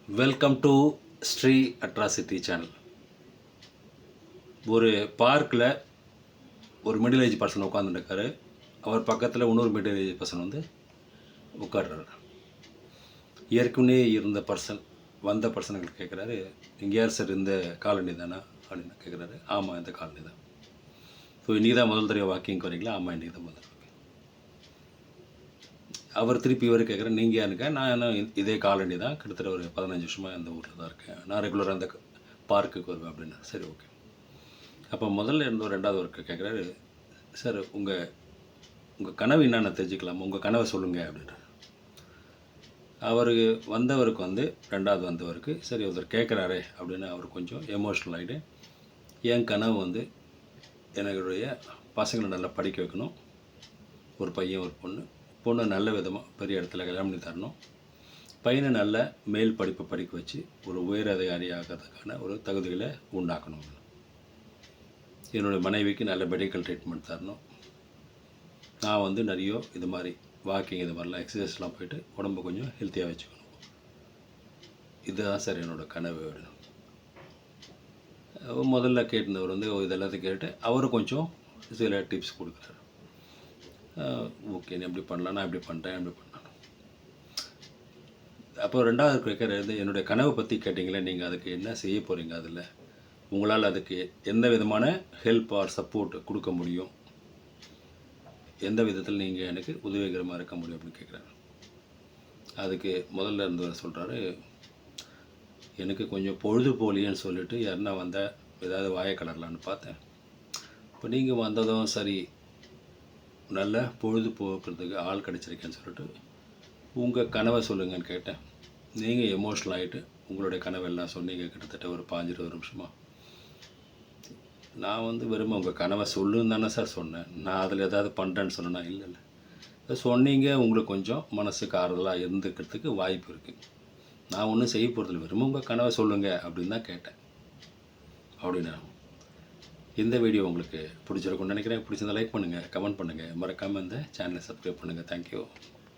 Welcome to Sri atrocity channel. ஒரு பார்க்கில் ஒரு மிடில் ஏஜ் பர்சன் உட்காந்துருக்காரு. அவர் பக்கத்தில் இன்னொரு மிடில் ஏஜ் பர்சன் வந்து உட்காடுறாரு. ஏற்கனவே இருந்த பர்சன் வந்த பர்சனுக்கு கேட்குறாரு, இங்கே யார் சார், இந்த காலனி தானா அப்படின்னு கேட்குறாரு. ஆமாம், இந்த காலனி தான். ஸோ இன்றைக்கி தான் முதல் தடவை வாக்கிங் வரீங்களா? ஆமாம், இன்றைக்கி தான் முதல் தடவை. அவர் திருப்பி இவர் கேட்குறேன், நீங்கள் யாருங்க? நான் இதே காலனி தான், கிட்டத்தட்ட ஒரு 15 வருஷமாக அந்த ஊரில் தான் இருக்கேன். நான் ரெகுலராக அந்த பார்க்குக்கு வருவேன் அப்படின்னா. சரி, ஓகே. அப்போ முதல்ல இருந்த ஒரு ரெண்டாவது ஒர்க்கு கேட்குறாரு, சார் உங்கள் கனவு என்னென்ன தெரிஞ்சுக்கலாமா? உங்கள் கனவை சொல்லுங்கள் அப்படின்ற. அவருக்கு வந்தவருக்கு வந்து ரெண்டாவது வந்தவருக்கு சரி ஒருத்தர் கேட்குறாரே அப்படின்னு அவர் கொஞ்சம் எமோஷ்னல் ஆகிட்டு, என் கனவு வந்து என்னுடைய பசங்களை நல்லா படிக்க வைக்கணும். ஒரு பையன் ஒரு பொண்ணு நல்ல விதமாக பெரிய இடத்துல கல்யாணம் பண்ணி தரணும். பையனை நல்ல மேல் படிப்பை படிக்க வச்சு ஒரு உயர் அதிகாரி ஆகிறதுக்கான ஒரு தகுதிகளை உண்டாக்கணும். என்னுடைய மனைவிக்கு நல்ல மெடிக்கல் ட்ரீட்மெண்ட் தரணும். நான் வந்து நிறைய இது மாதிரி வாக்கிங் இது மாதிரிலாம் எக்ஸசைஸ்லாம் போயிட்டு உடம்பு கொஞ்சம் ஹெல்த்தியாக வச்சுக்கணும். இதுதான் சார் என்னோடய கனவு. முதல்ல கேட்டிருந்தவர் வந்து இதெல்லாத்தையும் கேட்டு அவரும் கொஞ்சம் சில டிப்ஸ் கொடுக்குறாரு. ஓகே, நீ எப்படி பண்ணலாம், நான் எப்படி பண்ணுறேன், எப்படி பண்ணலாம். அப்போ ரெண்டாவது கேட்குறது, என்னுடைய கனவை பற்றி கேட்டிங்களே, நீங்கள் அதுக்கு என்ன செய்ய போகிறீங்க, அதில் உங்களால் அதுக்கு எந்த விதமான ஹெல்ப் ஆர் சப்போர்ட் கொடுக்க முடியும், எந்த விதத்தில் நீங்கள் எனக்கு உதவிகரமாக இருக்க முடியும் அப்படின்னு கேட்குறாரு. அதுக்கு முதல்ல இருந்தவர் சொல்கிறாரு, எனக்கு கொஞ்சம் பொழுது போலியன்னு சொல்லிட்டு யாருன்னா வந்தால் ஏதாவது வாயை கலரலான்னு பார்த்தேன். இப்போ நீங்கள் வந்ததும் சரி நல்ல பொழுதுபோக்குறதுக்கு ஆள் கிடச்சிருக்கேன்னு சொல்லிட்டு உங்கள் கனவை சொல்லுங்கன்னு கேட்டேன். நீங்கள் எமோஷ்னல் ஆகிட்டு உங்களுடைய கனவெல்லாம் சொன்னீங்க. கிட்டத்தட்ட ஒரு 15-20 நிமிஷமாக நான் வந்து வெறும் உங்கள் கனவை சொல்லுன்னு தானே சார் சொன்னேன். நான் அதில் ஏதாவது பண்ணுறேன்னு சொன்னேன்னா இல்லை சொன்னீங்க. உங்களுக்கு கொஞ்சம் மனசுக்கு ஆறுதலாக இருந்துக்கிறதுக்கு வாய்ப்பு இருக்குது. நான் ஒன்றும் செய்ய போகிறதில்ல, வெறும் உங்கள் கனவை சொல்லுங்கள் அப்படின்னு தான் கேட்டேன் அப்படின்னா. இந்த வீடியோ உங்களுக்கு பிடிச்சிருக்குன்னு நினைக்கிறேன். பிடிச்சிருந்தா லைக் பண்ணுங்கள், கமெண்ட் பண்ணுங்கள், மறக்காமல் இந்த சேனலை சப்ஸ்கிரைப் பண்ணுங்கள். தேங்க்யூ.